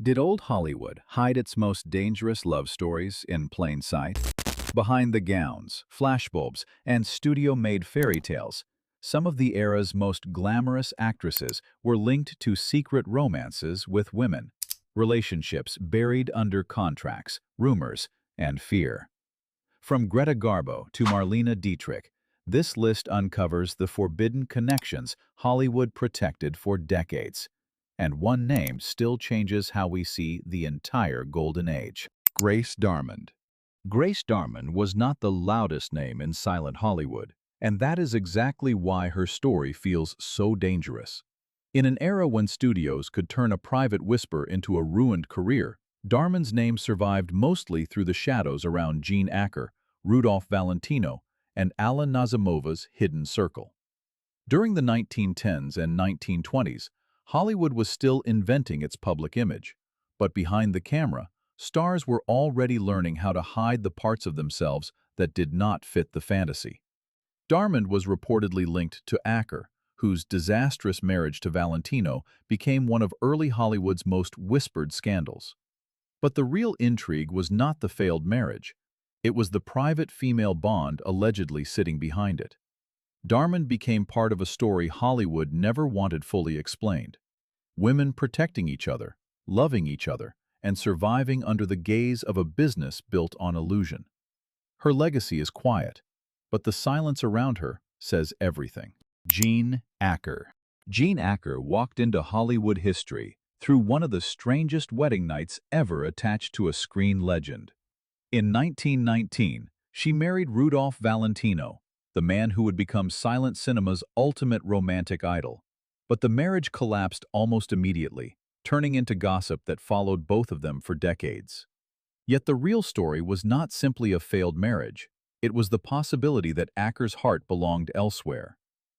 Did old Hollywood hide its most dangerous love stories in plain sight? Behind the gowns, flashbulbs, and studio-made fairy tales, some of the era's most glamorous actresses were linked to secret romances with women, relationships buried under contracts, rumors, and fear. From Greta Garbo to Marlene Dietrich, this list uncovers the forbidden connections Hollywood protected for decades. And one name still changes how we see the entire Golden Age. Grace Darmond. Grace Darmond was not the loudest name in silent Hollywood, and that is exactly why her story feels so dangerous. In an era when studios could turn a private whisper into a ruined career, Darmond's name survived mostly through the shadows around Gene Acker, Rudolph Valentino, and Alla Naziimova's hidden circle. During the 1910s and 1920s, Hollywood was still inventing its public image, but behind the camera, stars were already learning how to hide the parts of themselves that did not fit the fantasy. Darmond was reportedly linked to Acker, whose disastrous marriage to Valentino became one of early Hollywood's most whispered scandals. But the real intrigue was not the failed marriage. It was the private female bond allegedly sitting behind it. Darmond became part of a story Hollywood never wanted fully explained. Women protecting each other, loving each other, and surviving under the gaze of a business built on illusion. Her legacy is quiet, but the silence around her says everything. Gene Acker. Gene Acker walked into Hollywood history through one of the strangest wedding nights ever attached to a screen legend. In 1919, she married Rudolph Valentino, the man who would become silent cinema's ultimate romantic idol. But the marriage collapsed almost immediately, turning into gossip that followed both of them for decades. Yet the real story was not simply a failed marriage. It was the possibility that Acker's heart belonged elsewhere.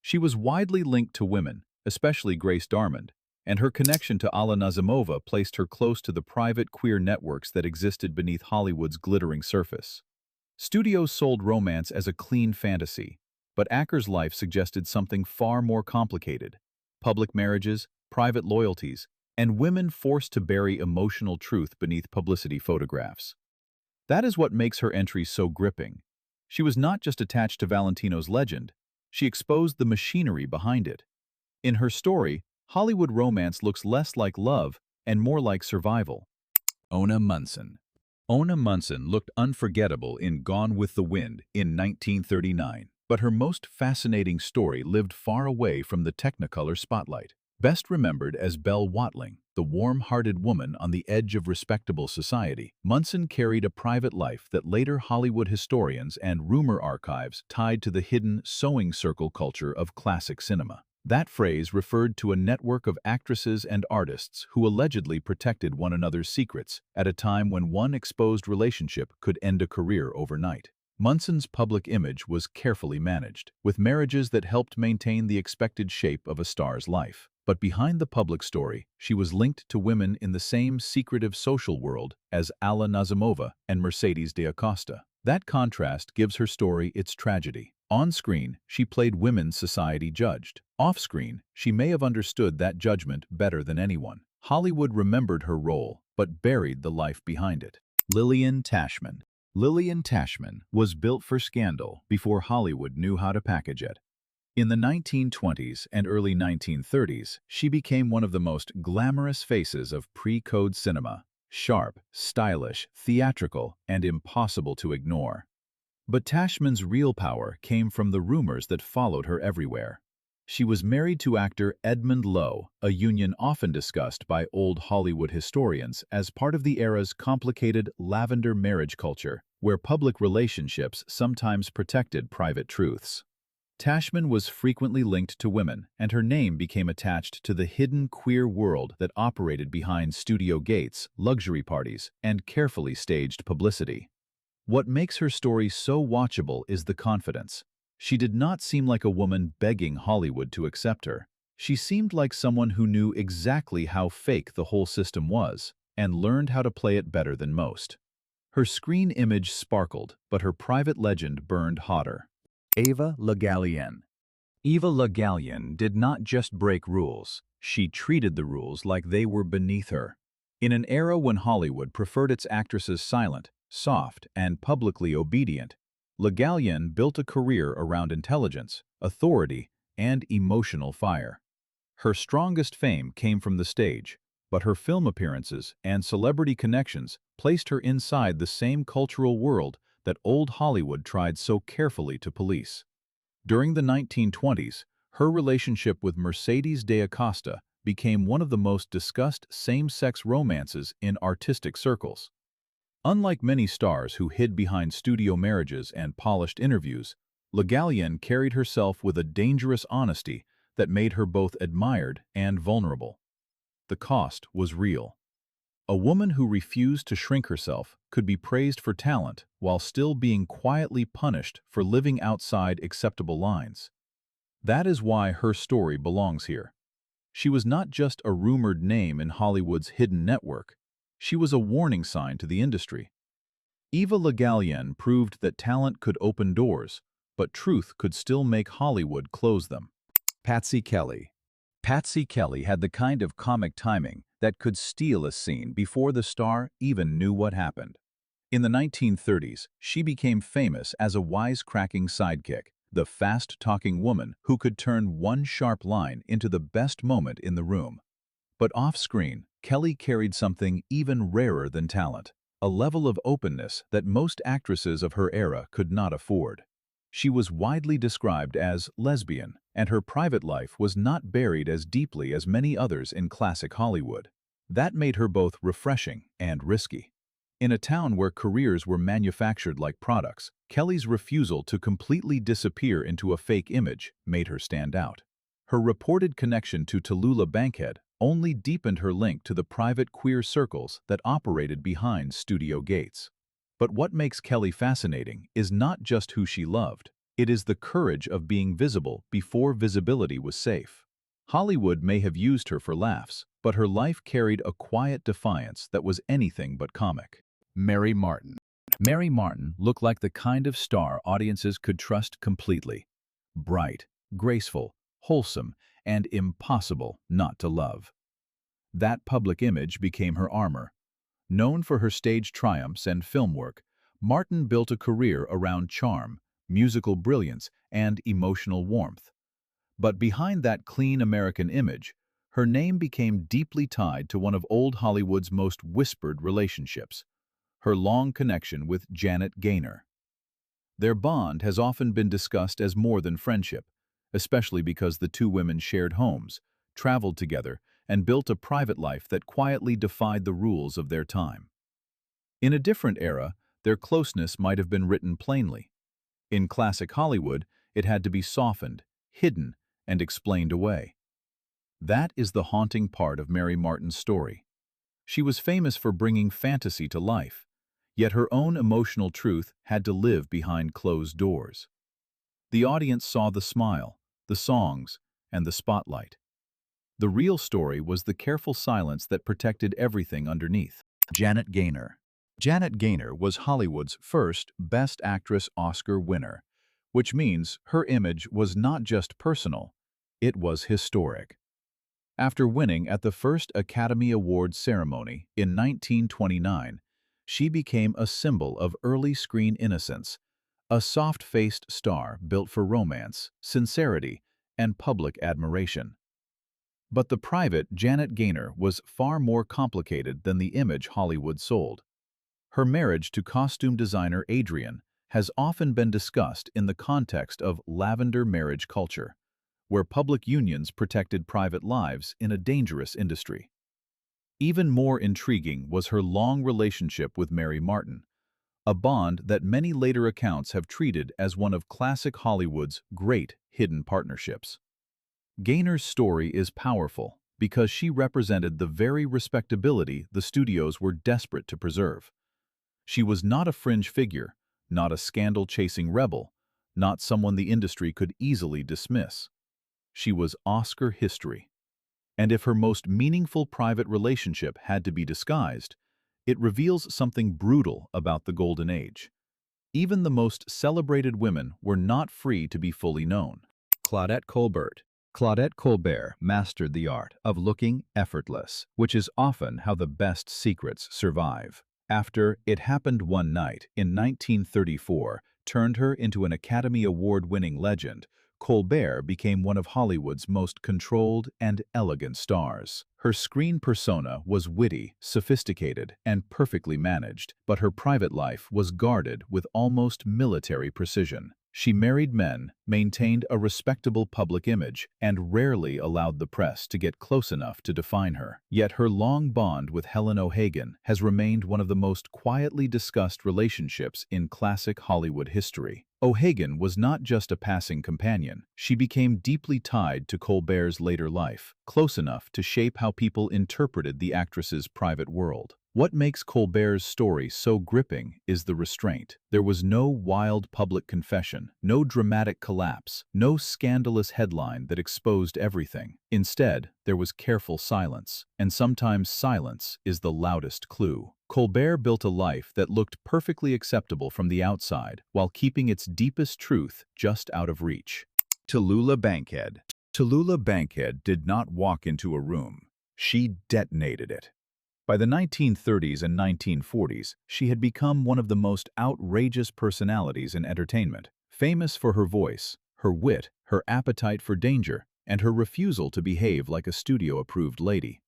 She was widely linked to women, especially Grace Darmond, and her connection to Alla Naziimova placed her close to the private queer networks that existed beneath Hollywood's glittering surface. Studios sold romance as a clean fantasy, but Acker's life suggested something far more complicated: public marriages, private loyalties, and women forced to bury emotional truth beneath publicity photographs. That is what makes her entry so gripping. She was not just attached to Valentino's legend, she exposed the machinery behind it. In her story, Hollywood romance looks less like love and more like survival. Ona Munson. Ona Munson looked unforgettable in Gone with the Wind in 1939, but her most fascinating story lived far away from the Technicolor spotlight. Best remembered as Belle Watling, the warm-hearted woman on the edge of respectable society, Munson carried a private life that later Hollywood historians and rumor archives tied to the hidden sewing circle culture of classic cinema. That phrase referred to a network of actresses and artists who allegedly protected one another's secrets at a time when one exposed relationship could end a career overnight. Munson's public image was carefully managed, with marriages that helped maintain the expected shape of a star's life. But behind the public story, she was linked to women in the same secretive social world as Alla Naziimova and Mercedes de Acosta. That contrast gives her story its tragedy. On screen, she played women's society judged. Off-screen, she may have understood that judgment better than anyone. Hollywood remembered her role, but buried the life behind it. Lillian Tashman. Lillian Tashman was built for scandal before Hollywood knew how to package it. In the 1920s and early 1930s, she became one of the most glamorous faces of pre-code cinema. Sharp, stylish, theatrical, and impossible to ignore. But Tashman's real power came from the rumors that followed her everywhere. She was married to actor Edmund Lowe, a union often discussed by old Hollywood historians as part of the era's complicated lavender marriage culture, where public relationships sometimes protected private truths. Tashman was frequently linked to women, and her name became attached to the hidden queer world that operated behind studio gates, luxury parties, and carefully staged publicity. What makes her story so watchable is the confidence. She did not seem like a woman begging Hollywood to accept her. She seemed like someone who knew exactly how fake the whole system was, and learned how to play it better than most. Her screen image sparkled, but her private legend burned hotter. Eva Le Gallienne. Eva Le Gallienne did not just break rules, she treated the rules like they were beneath her. In an era when Hollywood preferred its actresses silent, soft, and publicly obedient, Le Gallienne built a career around intelligence, authority, and emotional fire. Her strongest fame came from the stage, but her film appearances and celebrity connections placed her inside the same cultural world that old Hollywood tried so carefully to police. During the 1920s, her relationship with Mercedes de Acosta became one of the most discussed same-sex romances in artistic circles. Unlike many stars who hid behind studio marriages and polished interviews, Le Gallienne carried herself with a dangerous honesty that made her both admired and vulnerable. The cost was real. A woman who refused to shrink herself could be praised for talent while still being quietly punished for living outside acceptable lines. That is why her story belongs here. She was not just a rumored name in Hollywood's hidden network. She was a warning sign to the industry. Eva Le Gallienne proved that talent could open doors, but truth could still make Hollywood close them. Patsy Kelly. Patsy Kelly had the kind of comic timing that could steal a scene before the star even knew what happened. In the 1930s, she became famous as a wisecracking sidekick, the fast-talking woman who could turn one sharp line into the best moment in the room. But off-screen, Kelly carried something even rarer than talent, a level of openness that most actresses of her era could not afford. She was widely described as lesbian, and her private life was not buried as deeply as many others in classic Hollywood. That made her both refreshing and risky. In a town where careers were manufactured like products, Kelly's refusal to completely disappear into a fake image made her stand out. Her reported connection to Tallulah Bankhead only deepened her link to the private queer circles that operated behind studio gates. But what makes Kelly fascinating is not just who she loved. It is the courage of being visible before visibility was safe. Hollywood may have used her for laughs, but her life carried a quiet defiance that was anything but comic. Mary Martin. Mary Martin looked like the kind of star audiences could trust completely. Bright, graceful, wholesome, and impossible not to love. That public image became her armor. Known for her stage triumphs and film work, Martin built a career around charm, musical brilliance, and emotional warmth. But behind that clean American image, her name became deeply tied to one of old Hollywood's most whispered relationships, her long connection with Janet Gaynor. Their bond has often been discussed as more than friendship, especially because the two women shared homes, traveled together, and built a private life that quietly defied the rules of their time. In a different era, their closeness might have been written plainly. In classic Hollywood, it had to be softened, hidden, and explained away. That is the haunting part of Mary Martin's story. She was famous for bringing fantasy to life, yet her own emotional truth had to live behind closed doors. The audience saw the smile, the songs, and the spotlight. The real story was the careful silence that protected everything underneath. Janet Gaynor. Janet Gaynor was Hollywood's first Best Actress Oscar winner, which means her image was not just personal, it was historic. After winning at the first Academy Awards ceremony in 1929, she became a symbol of early screen innocence, a soft-faced star built for romance, sincerity, and public admiration. But the private Janet Gaynor was far more complicated than the image Hollywood sold. Her marriage to costume designer Adrian has often been discussed in the context of lavender marriage culture, where public unions protected private lives in a dangerous industry. Even more intriguing was her long relationship with Mary Martin, a bond that many later accounts have treated as one of classic Hollywood's great hidden partnerships. Gaynor's story is powerful because she represented the very respectability the studios were desperate to preserve. She was not a fringe figure, not a scandal-chasing rebel, not someone the industry could easily dismiss. She was Oscar history. And if her most meaningful private relationship had to be disguised, it reveals something brutal about the Golden Age. Even the most celebrated women were not free to be fully known. Claudette Colbert. Claudette Colbert mastered the art of looking effortless, which is often how the best secrets survive. After It Happened One Night in 1934 turned her into an Academy Award-winning legend, Colbert became one of Hollywood's most controlled and elegant stars. Her screen persona was witty, sophisticated, and perfectly managed, but her private life was guarded with almost military precision. She married men, maintained a respectable public image, and rarely allowed the press to get close enough to define her. Yet her long bond with Helen O'Hagan has remained one of the most quietly discussed relationships in classic Hollywood history. O'Hagan was not just a passing companion. She became deeply tied to Colbert's later life, close enough to shape how people interpreted the actress's private world. What makes Colbert's story so gripping is the restraint. There was no wild public confession, no dramatic collapse, no scandalous headline that exposed everything. Instead, there was careful silence, and sometimes silence is the loudest clue. Colbert built a life that looked perfectly acceptable from the outside, while keeping its deepest truth just out of reach. Tallulah Bankhead. Tallulah Bankhead did not walk into a room. She detonated it. By the 1930s and 1940s, she had become one of the most outrageous personalities in entertainment, famous for her voice, her wit, her appetite for danger, and her refusal to behave like a studio-approved lady.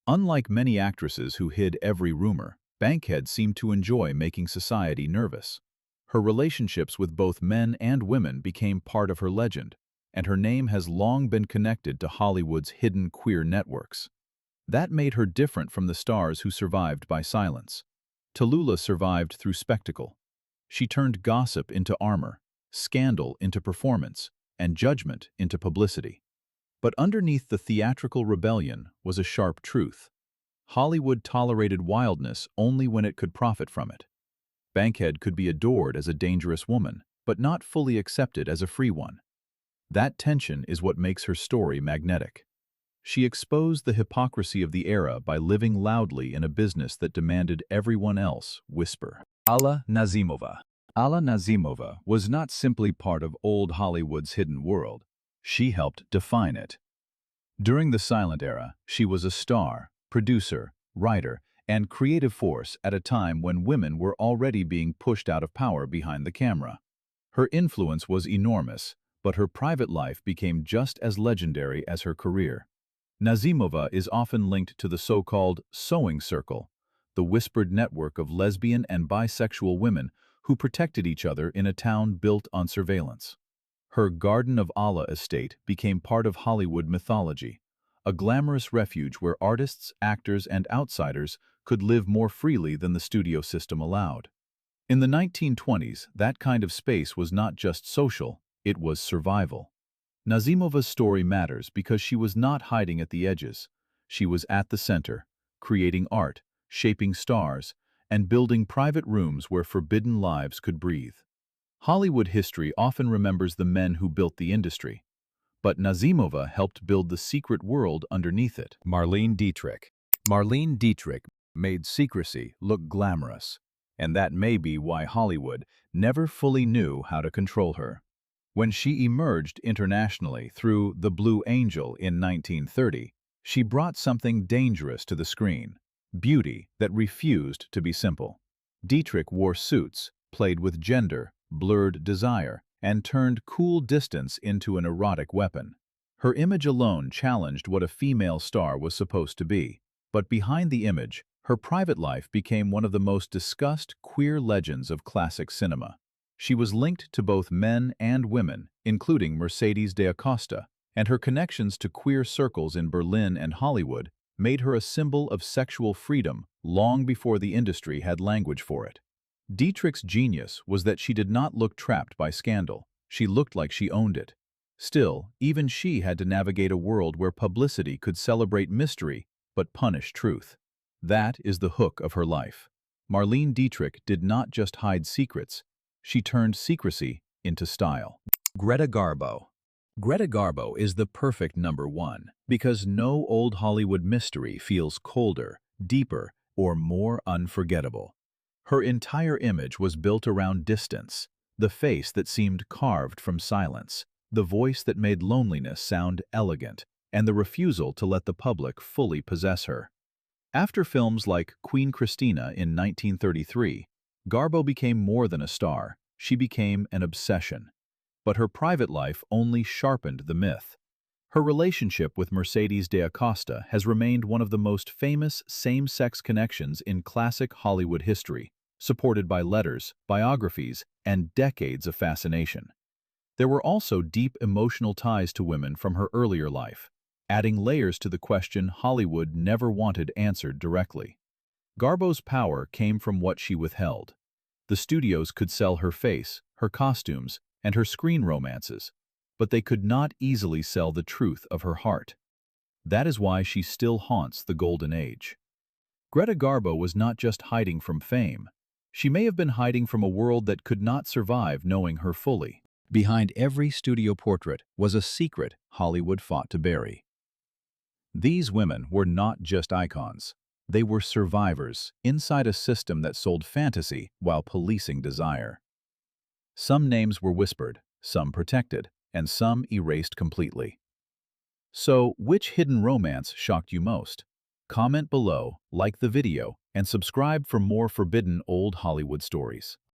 Unlike many actresses who hid every rumor, Bankhead seemed to enjoy making society nervous. Her relationships with both men and women became part of her legend, and her name has long been connected to Hollywood's hidden queer networks. That made her different from the stars who survived by silence. Tallulah survived through spectacle. She turned gossip into armor, scandal into performance, and judgment into publicity. But underneath the theatrical rebellion was a sharp truth. Hollywood tolerated wildness only when it could profit from it. Bankhead could be adored as a dangerous woman, but not fully accepted as a free one. That tension is what makes her story magnetic. She exposed the hypocrisy of the era by living loudly in a business that demanded everyone else whisper. Alla Nazimova. Alla Nazimova was not simply part of old Hollywood's hidden world. She helped define it. During the silent era, she was a star, producer, writer, and creative force at a time when women were already being pushed out of power behind the camera. Her influence was enormous, but her private life became just as legendary as her career. Nazimova is often linked to the so-called sewing circle, the whispered network of lesbian and bisexual women who protected each other in a town built on surveillance. Her Garden of Allah estate became part of Hollywood mythology, a glamorous refuge where artists, actors, and outsiders could live more freely than the studio system allowed. In the 1920s, that kind of space was not just social, it was survival. Nazimova's story matters because she was not hiding at the edges. She was at the center, creating art, shaping stars, and building private rooms where forbidden lives could breathe. Hollywood history often remembers the men who built the industry, but Nazimova helped build the secret world underneath it. Marlene Dietrich. Marlene Dietrich made secrecy look glamorous, and that may be why Hollywood never fully knew how to control her. When she emerged internationally through The Blue Angel in 1930, she brought something dangerous to the screen, beauty that refused to be simple. Dietrich wore suits, played with gender, blurred desire, and turned cool distance into an erotic weapon. Her image alone challenged what a female star was supposed to be, but behind the image, her private life became one of the most discussed queer legends of classic cinema. She was linked to both men and women, including Mercedes de Acosta, and her connections to queer circles in Berlin and Hollywood made her a symbol of sexual freedom long before the industry had language for it. Dietrich's genius was that she did not look trapped by scandal. She looked like she owned it. Still, even she had to navigate a world where publicity could celebrate mystery but punish truth. That is the hook of her life. Marlene Dietrich did not just hide secrets. She turned secrecy into style. Greta Garbo. Greta Garbo is the perfect number one because no old Hollywood mystery feels colder, deeper, or more unforgettable. Her entire image was built around distance, the face that seemed carved from silence. the voice that made loneliness sound elegant, and the refusal to let the public fully possess her. After films like Queen Christina in 1933, Garbo became more than a star. She became an obsession. But her private life only sharpened the myth. Her relationship with Mercedes de Acosta has remained one of the most famous same-sex connections in classic Hollywood history, supported by letters, biographies, and decades of fascination. There were also deep emotional ties to women from her earlier life, adding layers to the question Hollywood never wanted answered directly. Garbo's power came from what she withheld. The studios could sell her face, her costumes, and her screen romances, but they could not easily sell the truth of her heart. That is why she still haunts the golden age. Greta Garbo was not just hiding from fame. She may have been hiding from a world that could not survive knowing her fully. Behind every studio portrait was a secret Hollywood fought to bury. These women were not just icons. They were survivors inside a system that sold fantasy while policing desire. Some names were whispered, some protected, and some erased completely. So, which hidden romance shocked you most? Comment below, like the video, and subscribe for more forbidden old Hollywood stories.